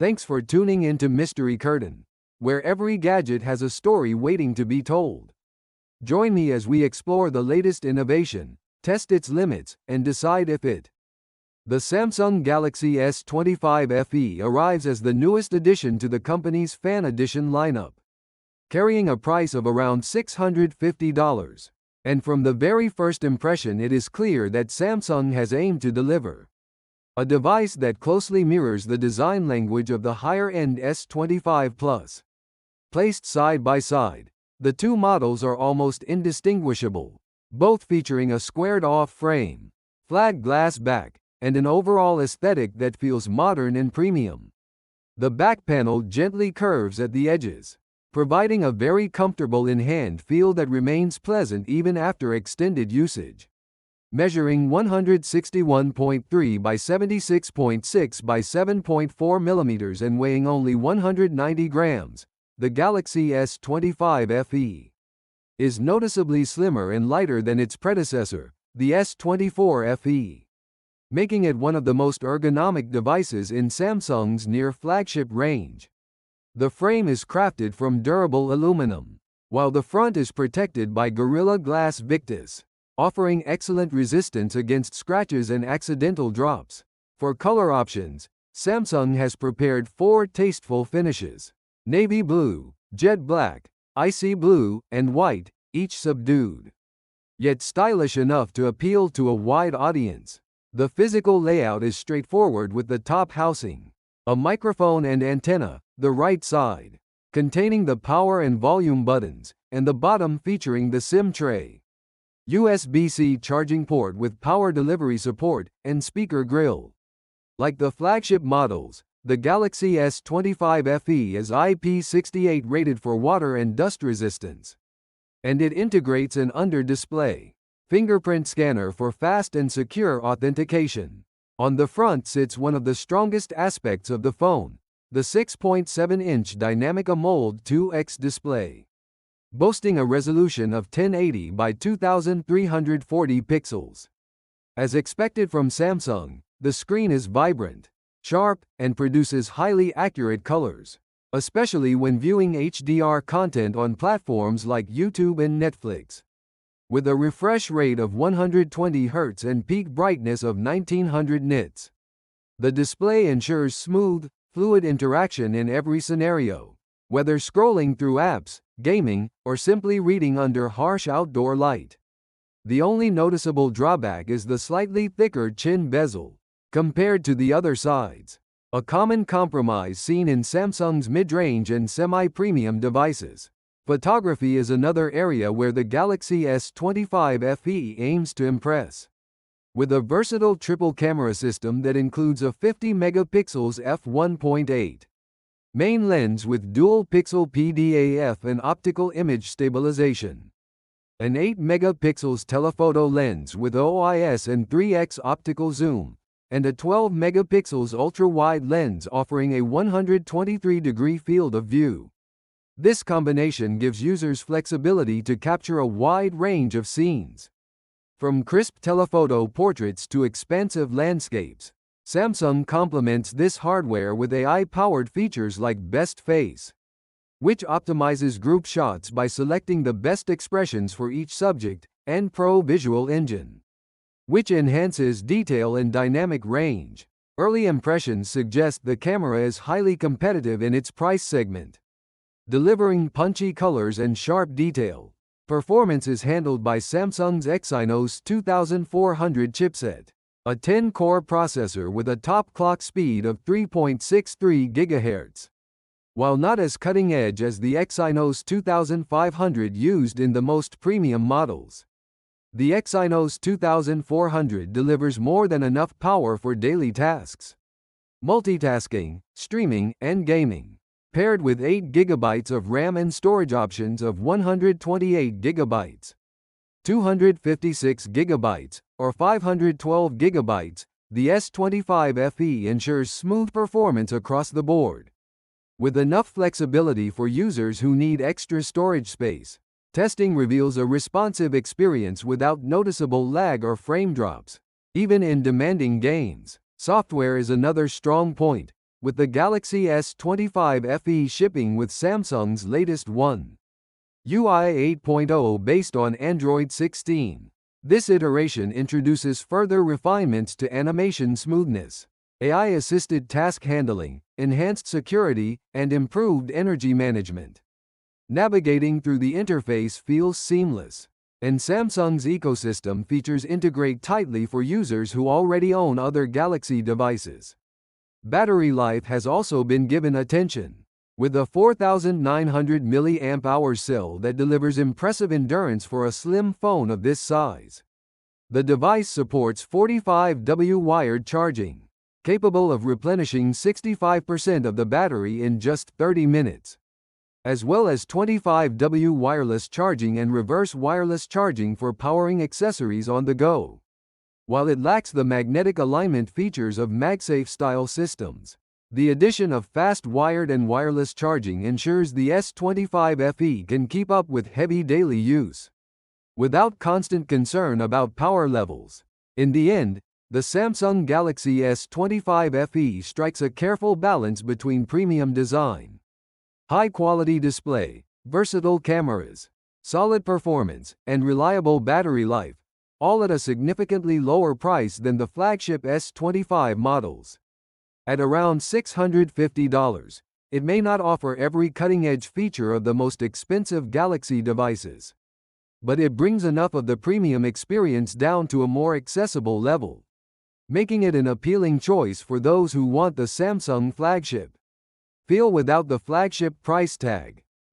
Thanks for tuning into Mystery Curtain, where every gadget has a story waiting to be told. Join me as we explore the latest innovation, test its limits, and decide if it. The Samsung Galaxy S25 FE arrives as the newest addition to the company's Fan Edition lineup, carrying a price of around $650. And from the very first impression, it is clear that Samsung has aimed to deliver a device that closely mirrors the design language of the higher-end S25 Plus. Placed side by side, the two models are almost indistinguishable, both featuring a squared-off frame, flat glass back, and an overall aesthetic that feels modern and premium. The back panel gently curves at the edges, providing a very comfortable in-hand feel that remains pleasant even after extended usage. Measuring 161.3 by 76.6 by 7.4 millimeters and weighing only 190 grams, the Galaxy S25 FE is noticeably slimmer and lighter than its predecessor, the S24 FE, making it one of the most ergonomic devices in Samsung's near-flagship range. The frame is crafted from durable aluminum, while the front is protected by Gorilla Glass Victus, offering excellent resistance against scratches and accidental drops. For color options, Samsung has prepared 4 tasteful finishes: navy blue, jet black, icy blue, and white, each subdued, yet stylish enough to appeal to a wide audience. The physical layout is straightforward, with the top housing a microphone and antenna, the right side containing the power and volume buttons, and the bottom featuring the SIM tray, USB-C charging port with power delivery support, and speaker grille. Like the flagship models, the Galaxy S25 FE is IP68 rated for water and dust resistance, and it integrates an under-display fingerprint scanner for fast and secure authentication. On the front sits one of the strongest aspects of the phone, the 6.7-inch Dynamic AMOLED 2X display, boasting a resolution of 1080 by 2340 pixels. As expected from Samsung, the screen is vibrant, sharp, and produces highly accurate colors, especially when viewing HDR content on platforms like YouTube and Netflix. With a refresh rate of 120 Hz and peak brightness of 1900 nits, the display ensures smooth, fluid interaction in every scenario, whether scrolling through apps, gaming, or simply reading under harsh outdoor light. The only noticeable drawback is the slightly thicker chin bezel compared to the other sides, a common compromise seen in Samsung's mid-range and semi-premium devices. Photography is another area where the Galaxy S25 FE aims to impress. With a versatile triple camera system that includes a 50-megapixels f1.8 main lens with dual-pixel PDAF and optical image stabilization, an 8-megapixels telephoto lens with OIS and 3x optical zoom, and a 12-megapixels ultra-wide lens offering a 123-degree field of view. This combination gives users flexibility to capture a wide range of scenes. From crisp telephoto portraits to expansive landscapes, Samsung complements this hardware with AI-powered features like Best Face, which optimizes group shots by selecting the best expressions for each subject, and Pro Visual Engine, which enhances detail and dynamic range. Early impressions suggest the camera is highly competitive in its price segment, delivering punchy colors and sharp detail. Performance is handled by Samsung's Exynos 2400 chipset, a 10-core processor with a top clock speed of 3.63 GHz. While not as cutting-edge as the Exynos 2500 used in the most premium models, the Exynos 2400 delivers more than enough power for daily tasks, multitasking, streaming, and gaming. Paired with 8 GB of RAM and storage options of 128 GB, 256 GB, or 512 GB, the S25 FE ensures smooth performance across the board. With enough flexibility for users who need extra storage space, testing reveals a responsive experience without noticeable lag or frame drops. Even in demanding games, software is another strong point. with the Galaxy S25 FE shipping with Samsung's latest One UI 8.0 based on Android 16. This iteration introduces further refinements to animation smoothness, AI-assisted task handling, enhanced security, and improved energy management. Navigating through the interface feels seamless, and Samsung's ecosystem features integrate tightly for users who already own other Galaxy devices. Battery life has also been given attention, with a 4,900 mAh cell that delivers impressive endurance for a slim phone of this size. The device supports 45W wired charging, capable of replenishing 65% of the battery in just 30 minutes, as well as 25W wireless charging and reverse wireless charging for powering accessories on the go. While it lacks the magnetic alignment features of MagSafe-style systems, the addition of fast wired and wireless charging ensures the S25 FE can keep up with heavy daily use, without constant concern about power levels. In the end, the Samsung Galaxy S25 FE strikes a careful balance between premium design, high-quality display, versatile cameras, solid performance, and reliable battery life, all at a significantly lower price than the flagship S25 models. At around $650, it may not offer every cutting-edge feature of the most expensive Galaxy devices, but it brings enough of the premium experience down to a more accessible level, making it an appealing choice for those who want the Samsung flagship feel without the flagship price tag.